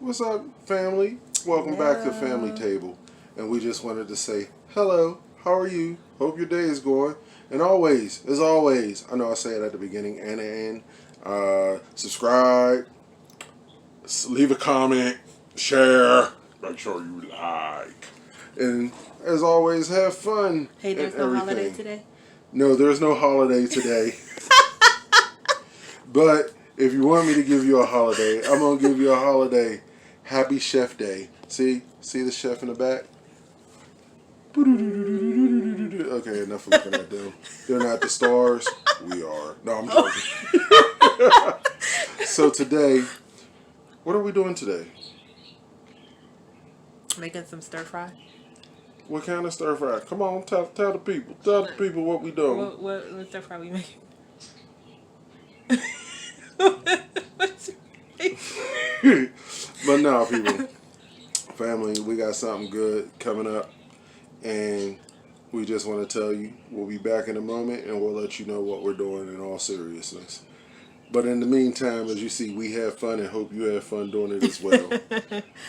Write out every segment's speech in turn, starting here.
What's up, family? Welcome back to Family Table. And we just wanted to say hello. How are you? Hope your day is going. And always, as always, I know I say it at the beginning and the end. Subscribe, leave a comment, share, make sure you like. And as always, have fun. Hey, there's no holiday today? No, there's no holiday today. But if you want me to give you a holiday, I'm going to give you a holiday. Happy Chef Day. See the chef in the back? Okay, enough of looking at them. They're not the stars. We are. No, I'm joking. So today, what are we doing today? Making some stir fry. What kind of stir fry? Come on, tell the people. Tell the people what we doing. What stir fry we making? But no, people, family, we got something good coming up, and we just want to tell you we'll be back in a moment, and we'll let you know what we're doing in all seriousness. But in the meantime, as you see, we have fun and hope you have fun doing it as well.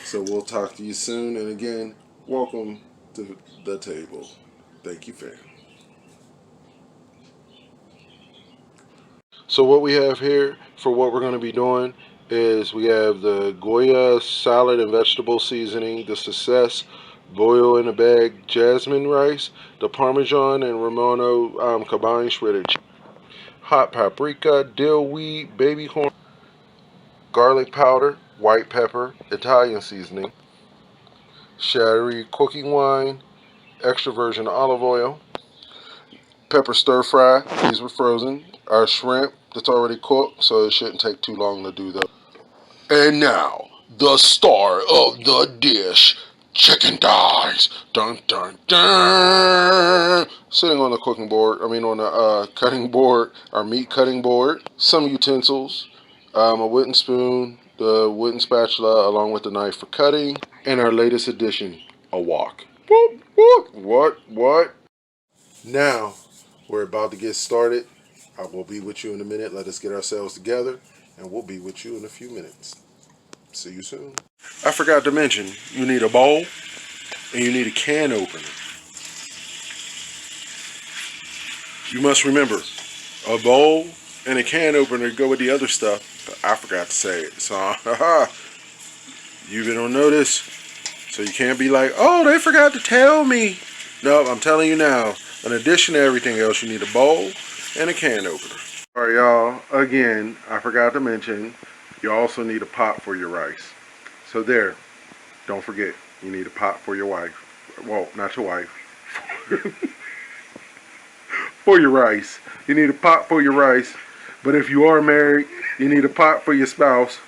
So we'll talk to you soon, and again, welcome to the table. Thank you, fam. So what we have here for what we're going to be doing is we have the Goya salad and vegetable seasoning, the Success boil in a bag Jasmine rice, the Parmesan and Romano combined shredded cheese, hot paprika, dill weed, baby corn, garlic powder, white pepper, Italian seasoning, sherry cooking wine, extra virgin olive oil, pepper stir fry. These were frozen. Our shrimp that's already cooked, so it shouldn't take too long to do those. And now, the star of the dish, chicken thighs. Dun dun dun. Sitting on the cooking board, on the cutting board, our meat cutting board. Some utensils, a wooden spoon, the wooden spatula, along with the knife for cutting, and our latest addition, a wok. Whoop, whoop. What? Now, we're about to get started. I will be with you in a minute. Let us get ourselves together, and we'll be with you in a few minutes. See you soon. I forgot to mention, you need a bowl, and you need a can opener. You must remember, a bowl and a can opener go with the other stuff, but I forgot to say it. So, you've been on notice, so you can't be like, oh, they forgot to tell me. No, I'm telling you now. In addition to everything else, you need a bowl and a can opener. Alright, y'all, again, I forgot to mention, you also need a pot for your rice. So there, don't forget, you need a pot for your wife. Well, not your wife. For your rice. You need a pot for your rice. But if you are married, you need a pot for your spouse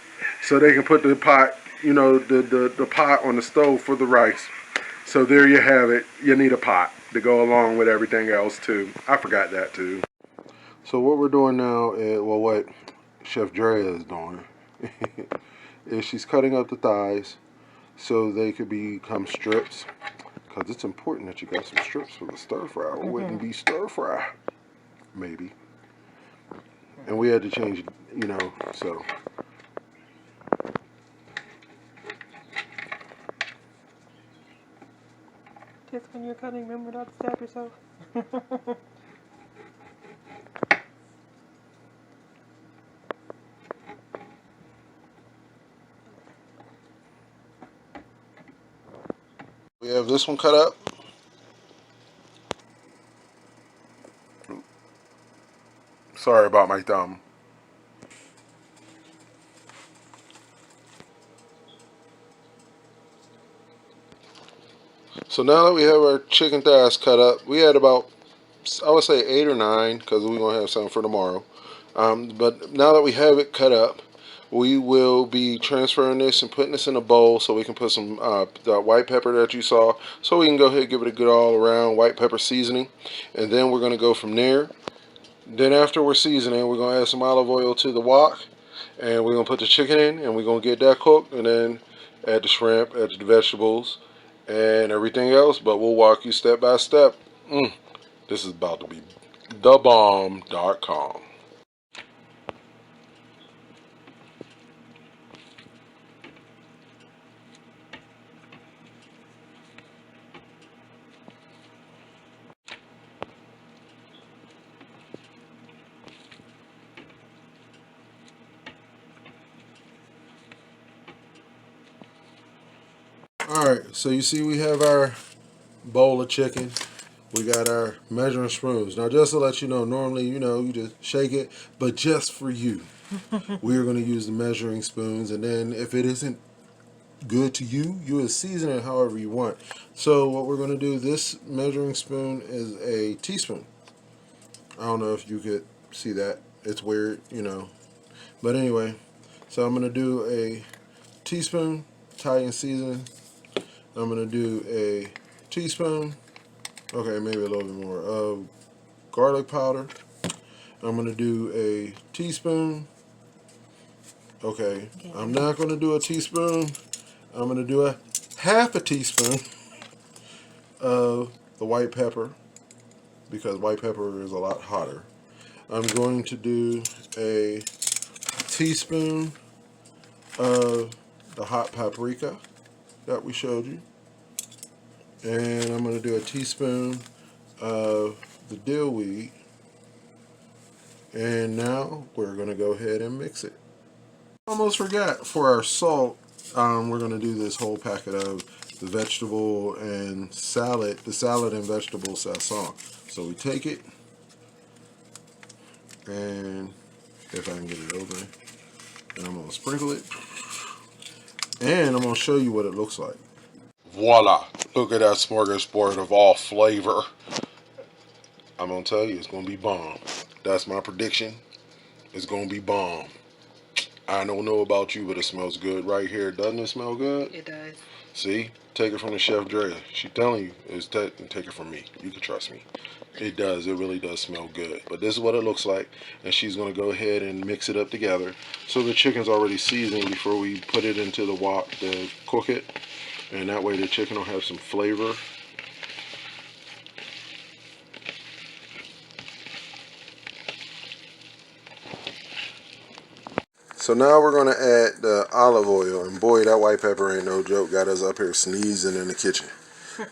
so they can put the pot, the pot on the stove for the rice. So there you have it. You need a pot to go along with everything else too. I forgot that too. So what we're doing now is, what Chef Drea is doing is she's cutting up the thighs so they could become strips. Because it's important that you got some strips for the stir fry. Or it wouldn't be stir fry. Maybe. And we had to change it, so. Just when you're cutting, remember not to stab yourself. We have this one cut up. Sorry about my thumb. So now that we have our chicken thighs cut up, we had about, I would say 8 or 9, because we're going to have some for tomorrow. But now that we have it cut up, we will be transferring this and putting this in a bowl so we can put some the white pepper that you saw, so we can go ahead and give it a good all around white pepper seasoning. And then we're going to go from there. Then after we're seasoning, we're going to add some olive oil to the wok, and we're going to put the chicken in, and we're going to get that cooked, and then add the shrimp, add the vegetables, and everything else. But we'll walk you step by step. This is about to be thebomb.com. Alright, so you see we have our bowl of chicken. We got our measuring spoons. Now just to let you know, normally, you just shake it, but just for you, we are going to use the measuring spoons, and then if it isn't good to you, you will season it however you want. So what we're going to do, this measuring spoon is a teaspoon. I don't know if you could see that. It's weird, But anyway, so I'm going to do a teaspoon Italian seasoning. I'm going to do a teaspoon, okay, maybe a little bit more, of garlic powder. I'm going to do a teaspoon. Okay, I'm not going to do a teaspoon. I'm going to do a half a teaspoon of the white pepper, because white pepper is a lot hotter. I'm going to do a teaspoon of the hot paprika that we showed you. And I'm going to do a teaspoon of the dill weed. And now we're going to go ahead and mix it. Almost forgot, for our salt, we're going to do this whole packet of the vegetable and salad, the salad and vegetable Sazon. So we take it, and if I can get it open, and I'm going to sprinkle it, and I'm going to show you what it looks like. Voila! Look at that smorgasbord of all flavor. I'm going to tell you, it's going to be bomb. That's my prediction. It's going to be bomb. I don't know about you, but it smells good right here. Doesn't it smell good? It does. See? Take it from the Chef Drea. She's telling you, take it from me. You can trust me. It does. It really does smell good. But this is what it looks like. And she's going to go ahead and mix it up together. So the chicken's already seasoned before we put it into the wok to cook it. And that way the chicken will have some flavor. So now we're going to add the olive oil, and boy, that white pepper ain't no joke. Got us up here sneezing in the kitchen,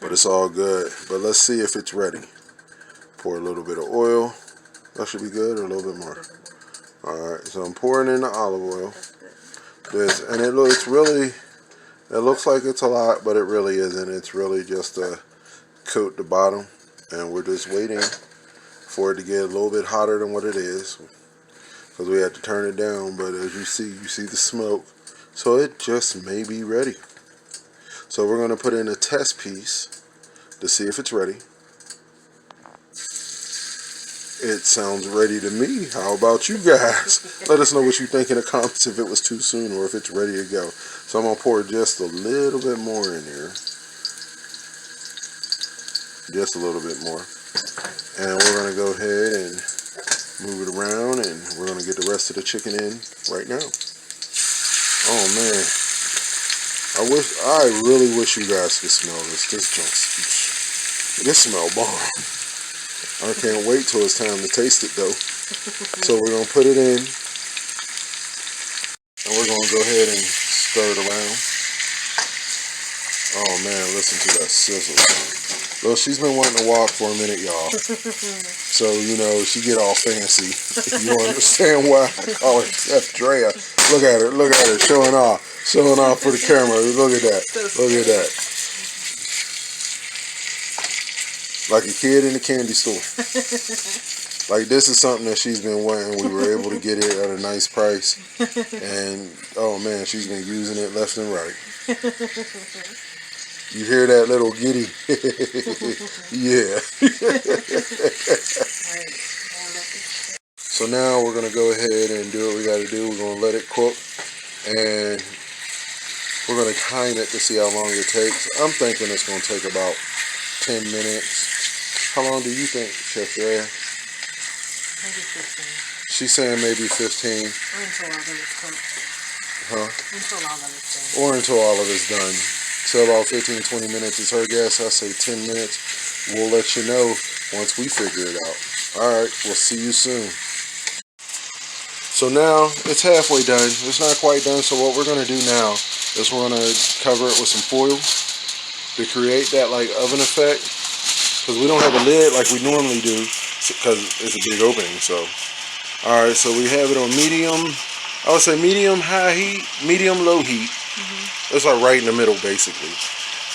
but it's all good. But let's see if it's ready. Pour a little bit of oil. That should be good, or a little bit more. All right, so I'm pouring in the olive oil. And it looks like it's a lot, but it really isn't. It's really just to coat the bottom, and we're just waiting for it to get a little bit hotter than what it is, because we had to turn it down. But as you see the smoke, so it just may be ready. So we're going to put in a test piece to see if it's ready. It sounds ready to me. How about you guys? Let us know what you think in the comments, if it was too soon or if it's ready to go. So I'm going to pour just a little bit more in here. Just a little bit more. And we're going to go ahead and move it around, and we're going to get the rest of the chicken in right now. Oh man, I really wish you guys could smell this. This smell bomb. I can't wait till it's time to taste it though. So we're going to put it in, and we're going to go ahead and stir it around. Oh man, listen to that sizzle. Well, she's been wanting to walk for a minute, y'all. So, she get all fancy. You understand why I call her Chef Drea. Look at her, showing off for the camera. Look at that. Like a kid in the candy store. Like, this is something that she's been wanting. We were able to get it at a nice price. And, oh man, she's been using it left and right. You hear that little giddy? Yeah. So now we're going to go ahead and do what we got to do. We're going to let it cook, and we're going to time it to see how long it takes. I'm thinking it's going to take about 10 minutes. How long do you think, Chef Drea? Maybe 15. She's saying maybe 15. Or until all of it's cooked. Huh? Until all of it's done. Or until all of it's done. So about 15-20 minutes is her guess. I say 10 minutes. We'll let you know once we figure it out. Alright, we'll see you soon. So now it's halfway done. It's not quite done. So what we're going to do now is we're going to cover it with some foil to create that like oven effect. Because we don't have a lid like we normally do, because it's a big opening. So alright, so we have it on medium. I would say medium high heat, medium low heat. It's like right in the middle basically.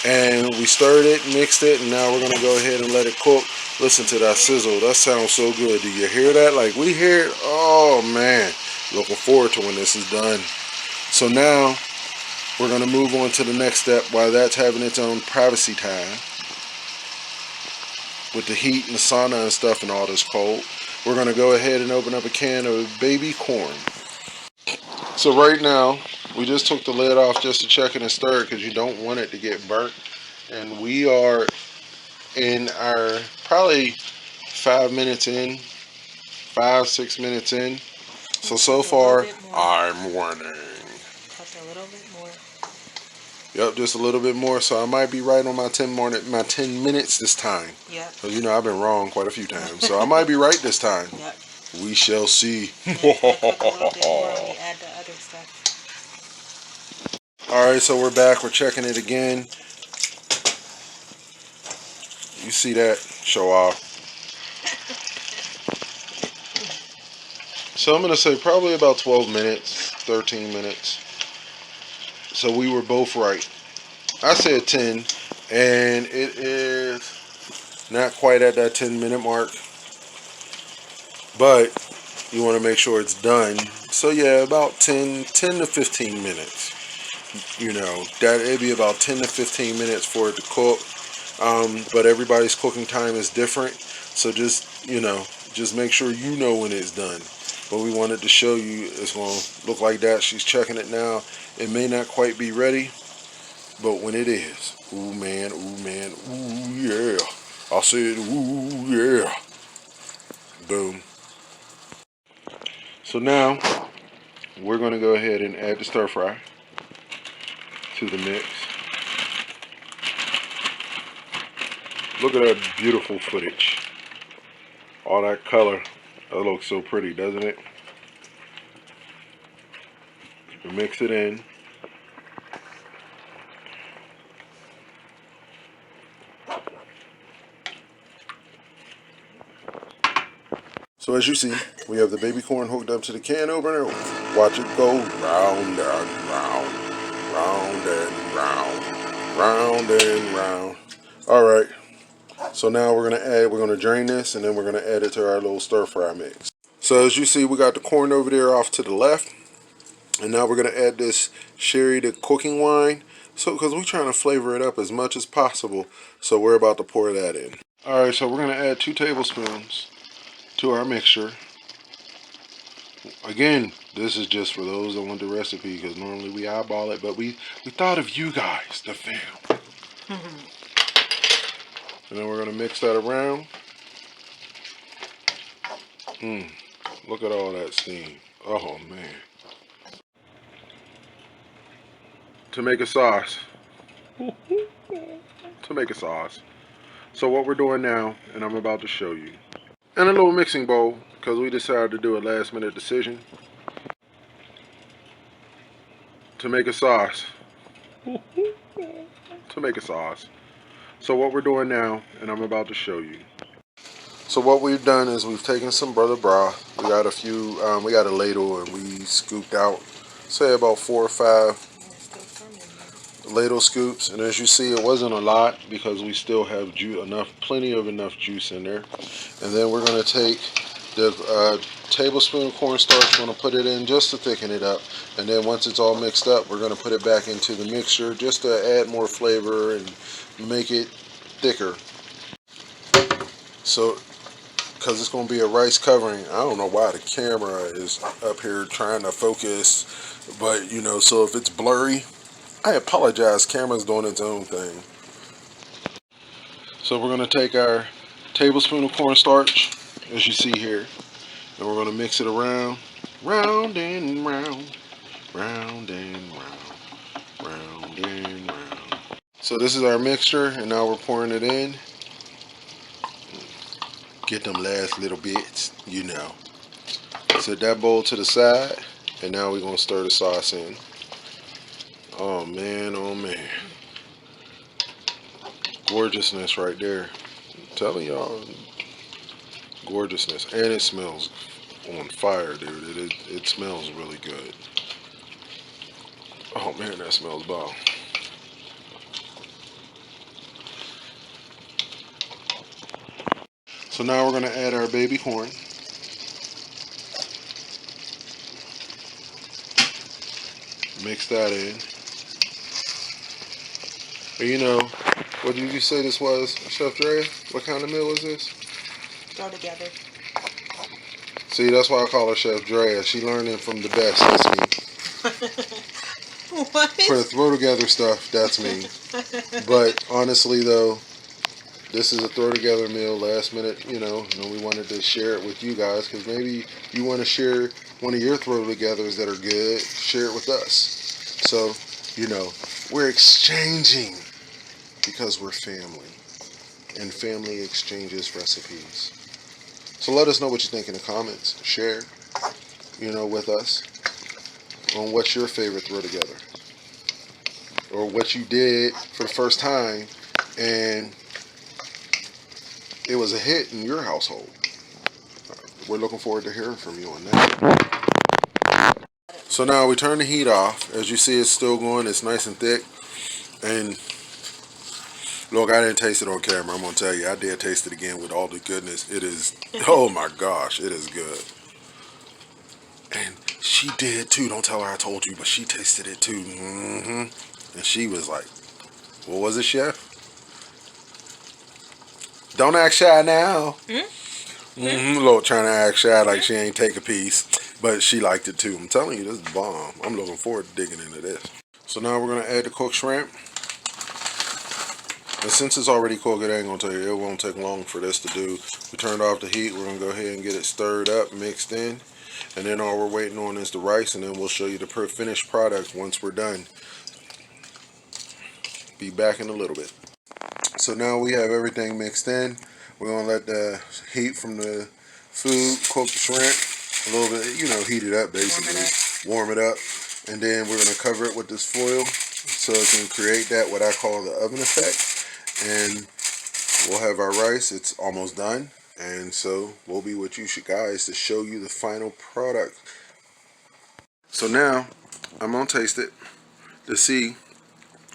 And we stirred it, mixed it, and now we're gonna go ahead and let it cook. Listen to that sizzle. That sounds so good. Do you hear that? Like we hear it. Oh man. Looking forward to when this is done. So now we're gonna move on to the next step while that's having its own privacy time. With the heat and the sauna and stuff and all this cold, we're gonna go ahead and open up a can of baby corn. So right now, we just took the lid off just to check it and stir it because you don't want it to get burnt. And we are in our probably 5 minutes in, 5, 6 minutes in. So far, I'm winning. Just a little bit more. Yep, just a little bit more. So I might be right on my 10 minutes this time. Yep. Because you know I've been wrong quite a few times. So I might be right this time. Yep. We shall see. Cook a little bit more when we add the other stuff. Alright, so we're back. We're checking it again. You see that? Show off. So I'm going to say probably about 12 minutes, 13 minutes. So we were both right. I said 10, and it is not quite at that 10-minute mark. But you want to make sure it's done. So yeah, about 10 to 15 minutes. You know, that it'd be about 10 to 15 minutes for it to cook. But everybody's cooking time is different. So just, you know, just make sure you know when it's done. But we wanted to show you it's going to look like that. She's checking it now. It may not quite be ready, but when it is, ooh man, ooh yeah. I said, ooh yeah. Boom. So now we're going to go ahead and add the stir fry to the mix. Look at that beautiful footage. All that color. That looks so pretty, doesn't it? We mix it in. So as you see, we have the baby corn hooked up to the can opener. Watch it go round and round, round and round, round and round. All right. So now we're gonna drain this, and then we're gonna add it to our little stir fry mix. So as you see, we got the corn over there off to the left, and now we're gonna add this sherry, the cooking wine. So because we're trying to flavor it up as much as possible, so we're about to pour that in. All right, so we're gonna add 2 tablespoons to our mixture. Again, this is just for those that want the recipe because normally we eyeball it, but we thought of you guys, the fam. And then we're gonna mix that around. Look at all that steam. Oh man. To make a sauce. To make a sauce. So what we're doing now, and I'm about to show you. And a little mixing bowl, because we decided to do a last minute decision. To make a sauce. To make a sauce. So what we're doing now, and I'm about to show you. So what we've done is we've taken some brother broth. We got a few, we got a ladle, and we scooped out, say about 4 or 5 ladle scoops. And as you see, it wasn't a lot because we still have plenty of enough juice in there. And then we're going to take the tablespoon cornstarch. We're going to put it in just to thicken it up. And then once it's all mixed up, we're going to put it back into the mixture just to add more flavor and make it thicker. So, because it's going to be a rice covering, I don't know why the camera is up here trying to focus, but you know, so if it's blurry, I apologize. Camera's doing its own thing. So we're going to take our tablespoon of cornstarch, as you see here, and we're going to mix it around, round and round, round and round, round and round. So this is our mixture, and now we're pouring it in. Get them last little bits, you know. Set that bowl to the side, and now we're going to stir the sauce in. Oh man, oh man. Gorgeousness right there. I'm telling y'all, gorgeousness. And it smells on fire, dude. It smells really good. Oh man, that smells bomb. So now we're going to add our baby corn. Mix that in. And you know, what did you say this was, Chef Dre? What kind of meal is this? Throw together. See, that's why I call her Chef Drea. She learning from the best. That's me. What? For the throw together stuff, that's me. But honestly, though, this is a throw together meal. Last minute, you know, we wanted to share it with you guys because maybe you want to share one of your throw togethers that are good. Share it with us. So, you know, we're exchanging because we're family, and family exchanges recipes. So let us know what you think in the comments. Share, you know, with us on what's your favorite throw together, or what you did for the first time and it was a hit in your household. We're looking forward to hearing from you on that. So now we turn the heat off. As you see, it's still going. It's nice and thick. And look, I didn't taste it on camera. I'm going to tell you, I did taste it again with all the goodness. It is, oh my gosh, it is good. And she did too. Don't tell her I told you, but she tasted it too. And she was like, what was it, chef? Don't act shy now. Look, trying to act shy like she ain't take a piece. But she liked it too. I'm telling you, this is bomb. I'm looking forward to digging into this. So now we're going to add the cooked shrimp. And since it's already cooked, it ain't going to take, it won't take long for this to do. We turned off the heat. We're going to go ahead and get it stirred up, mixed in. And then all we're waiting on is the rice. And then we'll show you the finished product once we're done. Be back in a little bit. So now we have everything mixed in. We're going to let the heat from the food cook the shrimp a little bit, you know, heat it up basically, warm it up. And then we're going to cover it with this foil so it can create that what I call the oven effect. And we'll have our rice. It's almost done. And so we'll be with you guys to show you the final product. So now I'm going to taste it to see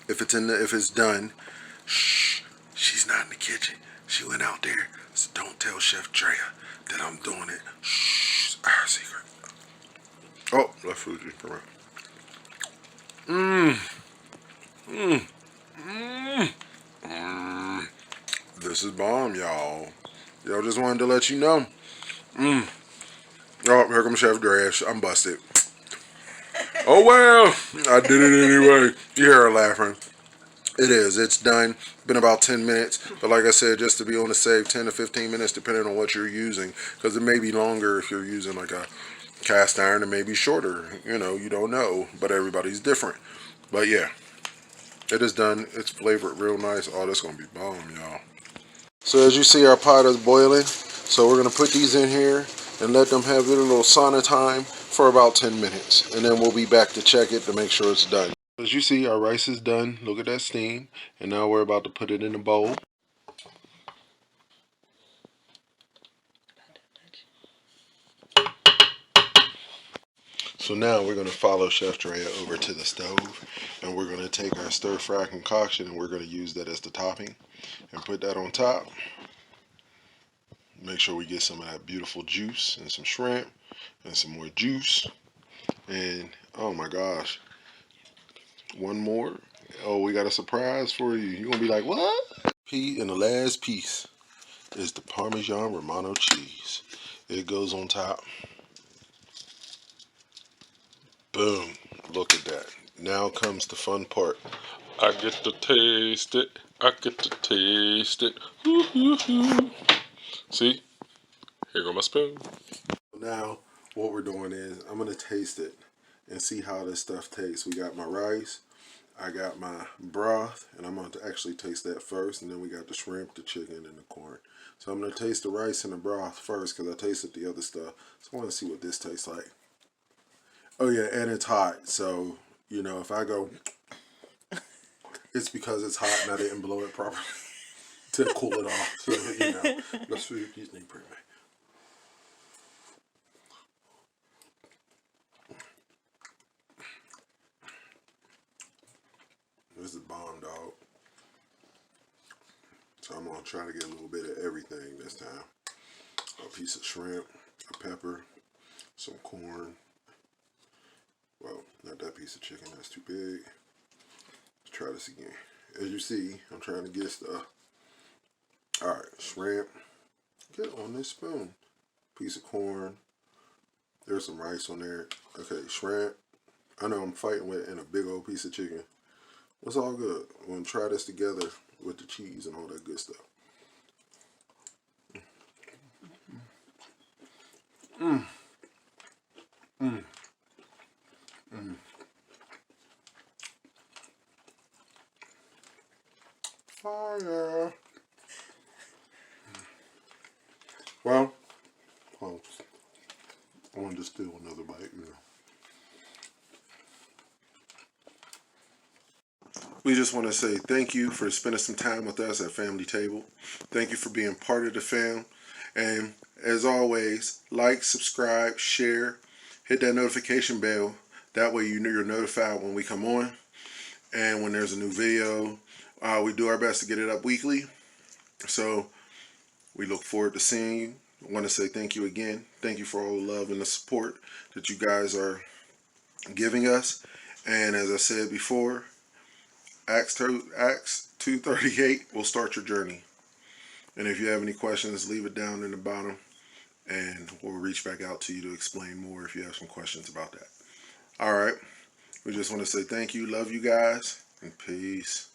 if it's done. Shh, she's not in the kitchen. She went out there. So don't tell Chef Drea that I'm doing it. Shh, our secret. Oh, left food. Come on. This is bomb, y'all. Y'all just wanted to let you know. Oh, here comes Chef Drea. I'm busted. Oh well, I did it anyway. You hear her laughing. It is. It's done. Been about 10 minutes. But like I said, just to be on the safe, 10 to 15 minutes depending on what you're using. Because it may be longer if you're using like a cast iron. It may be shorter. You know, you don't know. But everybody's different. But yeah, it is done. It's flavored real nice. Oh, this going to be bomb, y'all. So as you see, our pot is boiling. So we're going to put these in here and let them have their little sauna time for about 10 minutes. And then we'll be back to check it to make sure it's done. As you see, our rice is done. Look at that steam. And now we're about to put it in a bowl. So now we're going to follow Chef Drea over to the stove. And we're going to take our stir fry concoction and we're going to use that as the topping. And put that on top. Make sure we get some of that beautiful juice and some shrimp and some more juice. And oh my gosh. One more. Oh, we got a surprise for you. You're going to be like, what? And the last piece is the Parmesan Romano cheese. It goes on top. Boom. Look at that. Now comes the fun part. I get to taste it. I get to taste it. See? Here go my spoon. Now, what we're doing is I'm going to taste it and see how this stuff tastes. We got my rice. I got my broth, and I'm going to actually taste that first, and then we got the shrimp, the chicken, and the corn. So I'm going to taste the rice and the broth first because I tasted the other stuff. So I want to see what this tastes like. Oh yeah, and it's hot, so, you know, if I go, it's because it's hot and I didn't blow it properly to cool it off. So, you know, let's food these things pretty much. This is bomb, dog. So I'm going to try to get a little bit of everything this time. a piece of shrimp, a pepper, some corn. Well, not that piece of chicken, that's too big. Let's try this again. As you see, I'm trying to get stuff. Alright, shrimp. Get on this spoon. Piece of corn. There's some rice on there. Okay, shrimp. I know I'm fighting with and a big old piece of chicken. It's all good. We're gonna try this together with the cheese and all that good stuff. Mmm. Mmm. Mmm. Fire. Well, I wanted to steal another bite, you know. We just want to say thank you for spending some time with us at Family Table. Thank you for being part of the fam. And as always, like, subscribe, share, hit that notification bell. That way you know you're notified when we come on and when there's a new video. We do our best to get it up weekly. So we look forward to seeing you. I want to say thank you again. Thank you for all the love and the support that you guys are giving us. And as I said before, Acts 2:38 will start your journey. And if you have any questions, leave it down in the bottom and we'll reach back out to you to explain more if you have some questions about that. All right. We just want to say thank you, love you guys, and peace.